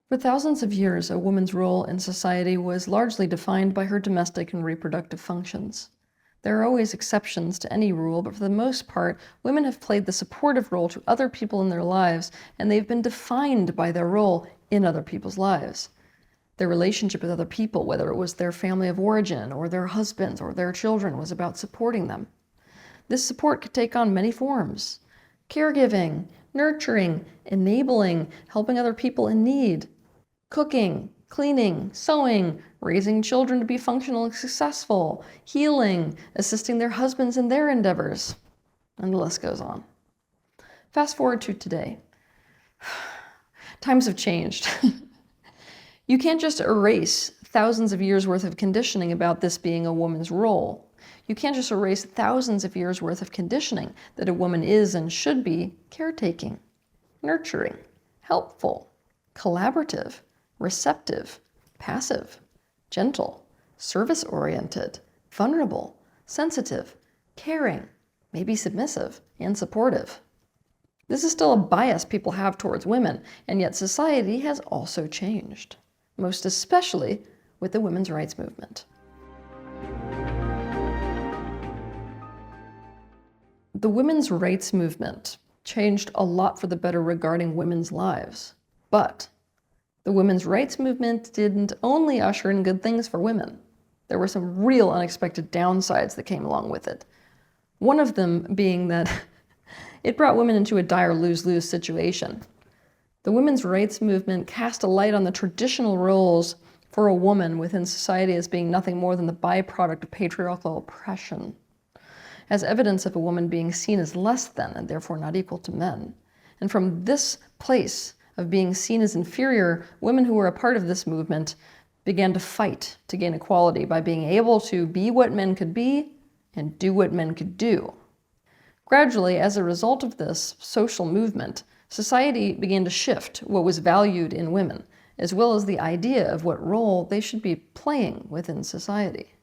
For thousands of years, a woman's role in society was largely defined by her domestic and reproductive functions. There are always exceptions to any rule, but for the most part, women have played the supportive role to other people in their lives, and they've been defined by their role in other people's lives. Their relationship with other people, whether it was their family of origin, or their husbands, or their children, was about supporting them. This support could take on many forms: caregiving, nurturing, enabling, helping other people in need, cooking, cleaning, sewing, raising children to be functional and successful, healing, assisting their husbands in their endeavors, and the list goes on. Fast forward to today. Times have changed. You can't just erase thousands of years worth of conditioning about this being a woman's role. You can't just erase thousands of years worth of conditioning that a woman is and should be caretaking, nurturing, helpful, collaborative, receptive, passive, gentle, service-oriented, vulnerable, sensitive, caring, maybe submissive, and supportive. This is still a bias people have towards women, and yet society has also changed, most especially with the women's rights movement. The women's rights movement changed a lot for the better regarding women's lives, but the women's rights movement didn't only usher in good things for women. There were some real unexpected downsides that came along with it. One of them being that it brought women into a dire lose-lose situation. The women's rights movement cast a light on the traditional roles for a woman within society as being nothing more than the byproduct of patriarchal oppression, as evidence of a woman being seen as less than and therefore not equal to men. And from this place of being seen as inferior, women who were a part of this movement began to fight to gain equality by being able to be what men could be and do what men could do. Gradually, as a result of this social movement, society began to shift what was valued in women, as well as the idea of what role they should be playing within society.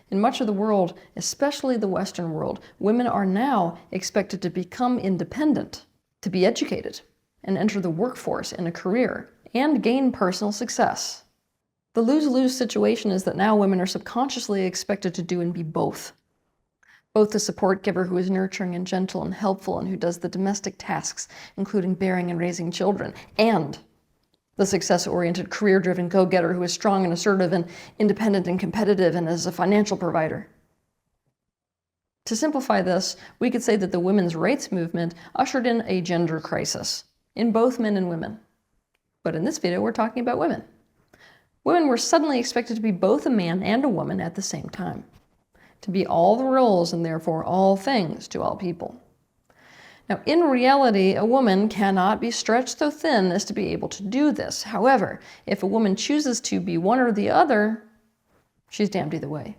In much of the world, especially the Western world, women are now expected to become independent, to be educated, and enter the workforce in a career, and gain personal success. The lose-lose situation is that now women are subconsciously expected to do and be both. Both the support giver who is nurturing and gentle and helpful and who does the domestic tasks, including bearing and raising children, and the success-oriented, career-driven go-getter who is strong and assertive and independent and competitive and is a financial provider. To simplify this, we could say that the women's rights movement ushered in a gender crisis in both men and women. But in this video, we're talking about women. Women were suddenly expected to be both a man and a woman at the same time, to be all the roles and therefore all things to all people. Now, in reality, a woman cannot be stretched so thin as to be able to do this. However, if a woman chooses to be one or the other, she's damned either way.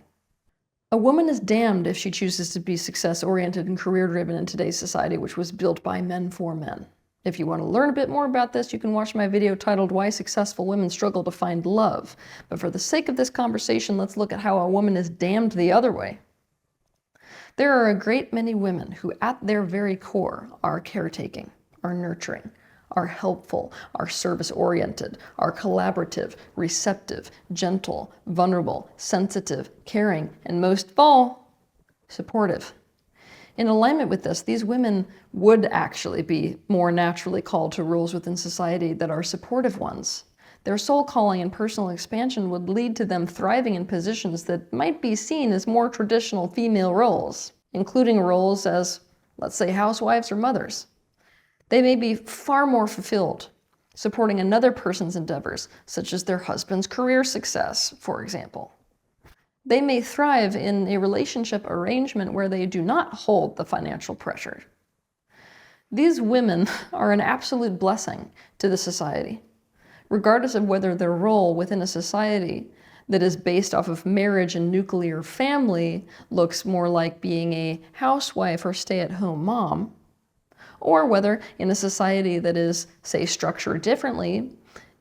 A woman is damned if she chooses to be success-oriented and career-driven in today's society, which was built by men for men. If you want to learn a bit more about this, you can watch my video titled "Why Successful Women Struggle to Find Love." But for the sake of this conversation, let's look at how a woman is damned the other way. There are a great many women who at their very core are caretaking, are nurturing, are helpful, are service-oriented, are collaborative, receptive, gentle, vulnerable, sensitive, caring, and most of all, supportive. In alignment with this, these women would actually be more naturally called to roles within society that are supportive ones. Their soul calling and personal expansion would lead to them thriving in positions that might be seen as more traditional female roles, including roles as, let's say, housewives or mothers. They may be far more fulfilled, supporting another person's endeavors, such as their husband's career success, for example. They may thrive in a relationship arrangement where they do not hold the financial pressure. These women are an absolute blessing to the society, regardless of whether their role within a society that is based off of marriage and nuclear family looks more like being a housewife or stay-at-home mom, or whether in a society that is, say, structured differently,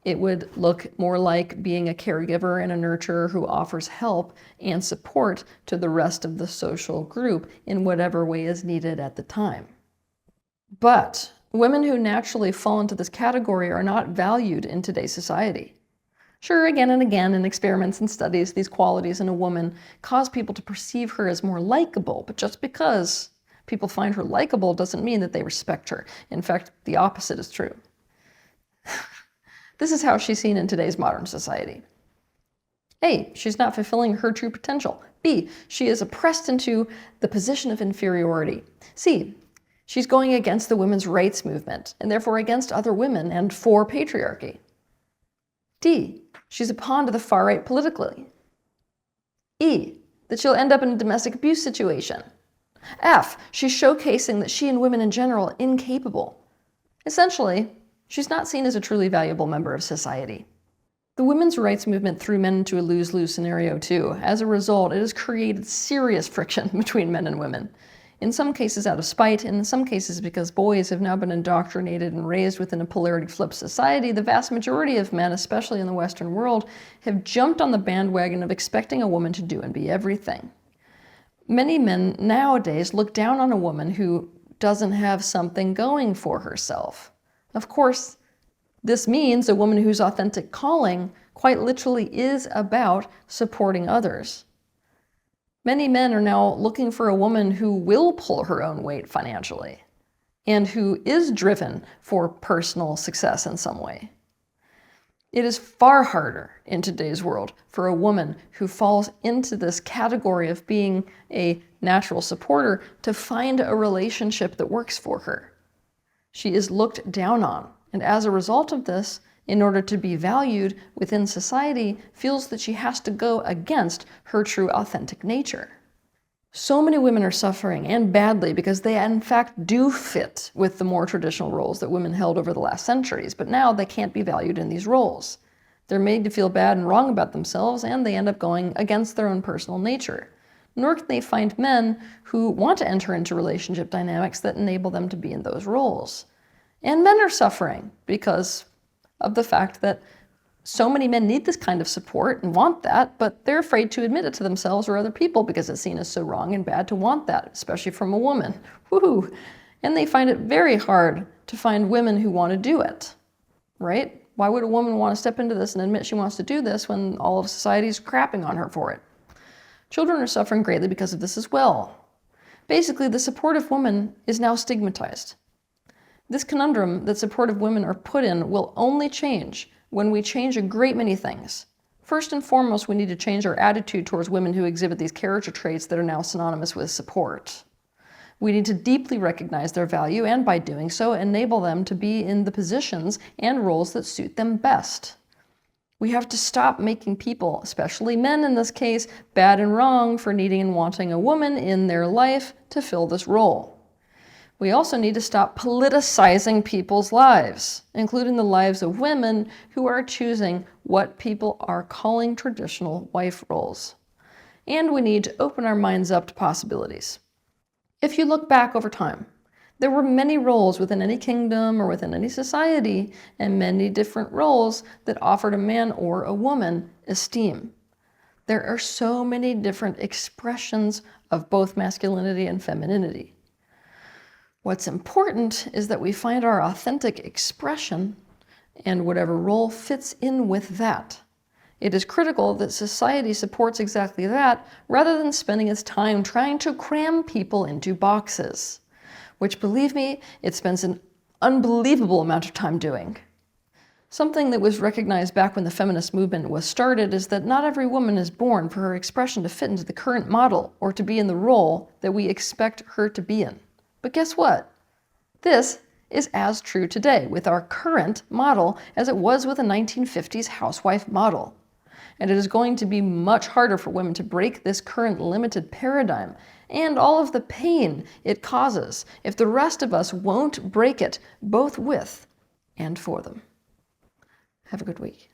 it would look more like being a caregiver and a nurturer who offers help and support to the rest of the social group in whatever way is needed at the time. But Women who naturally fall into this category are not valued in today's society. Sure, again and again in experiments and studies, these qualities in a woman cause people to perceive her as more likable, but just because people find her likable doesn't mean that they respect her. In fact, the opposite is true. This is how she's seen in today's modern society. A, she's not fulfilling her true potential. B, she is oppressed into the position of inferiority. C, she's going against the women's rights movement, and therefore against other women and for patriarchy. D, she's a pawn to the far right politically. E, that she'll end up in a domestic abuse situation. F, she's showcasing that she and women in general are incapable. Essentially, she's not seen as a truly valuable member of society. The women's rights movement threw men into a lose-lose scenario too. As a result, it has created serious friction between men and women. In some cases out of spite, and in some cases because boys have now been indoctrinated and raised within a polarity-flipped society, the vast majority of men, especially in the Western world, have jumped on the bandwagon of expecting a woman to do and be everything. Many men nowadays look down on a woman who doesn't have something going for herself. Of course, this means a woman whose authentic calling quite literally is about supporting others. Many men are now looking for a woman who will pull her own weight financially and who is driven for personal success in some way. It is far harder in today's world for a woman who falls into this category of being a natural supporter to find a relationship that works for her. She is looked down on, and as a result of this, in order to be valued within society, feels that she has to go against her true authentic nature. So many women are suffering, and badly, because they in fact do fit with the more traditional roles that women held over the last centuries, but now they can't be valued in these roles. They're made to feel bad and wrong about themselves, and they end up going against their own personal nature. Nor can they find men who want to enter into relationship dynamics that enable them to be in those roles. And men are suffering because of the fact that so many men need this kind of support and want that, but they're afraid to admit it to themselves or other people because it's seen as so wrong and bad to want that, especially from a woman. Woohoo! And they find it very hard to find women who want to do it, right? Why would a woman want to step into this and admit she wants to do this when all of society is crapping on her for it? Children are suffering greatly because of this as well. Basically, the supportive woman is now stigmatized. This conundrum that supportive women are put in will only change when we change a great many things. First and foremost, we need to change our attitude towards women who exhibit these character traits that are now synonymous with support. We need to deeply recognize their value and, by doing so, enable them to be in the positions and roles that suit them best. We have to stop making people, especially men in this case, bad and wrong for needing and wanting a woman in their life to fill this role. We also need to stop politicizing people's lives, including the lives of women who are choosing what people are calling traditional wife roles. And we need to open our minds up to possibilities. If you look back over time, there were many roles within any kingdom or within any society, and many different roles that offered a man or a woman esteem. There are so many different expressions of both masculinity and femininity. What's important is that we find our authentic expression and whatever role fits in with that. It is critical that society supports exactly that rather than spending its time trying to cram people into boxes, which, believe me, it spends an unbelievable amount of time doing. Something that was recognized back when the feminist movement was started is that not every woman is born for her expression to fit into the current model or to be in the role that we expect her to be in. But guess what? This is as true today with our current model as it was with the 1950s housewife model. And it is going to be much harder for women to break this current limited paradigm and all of the pain it causes if the rest of us won't break it, both with and for them. Have a good week.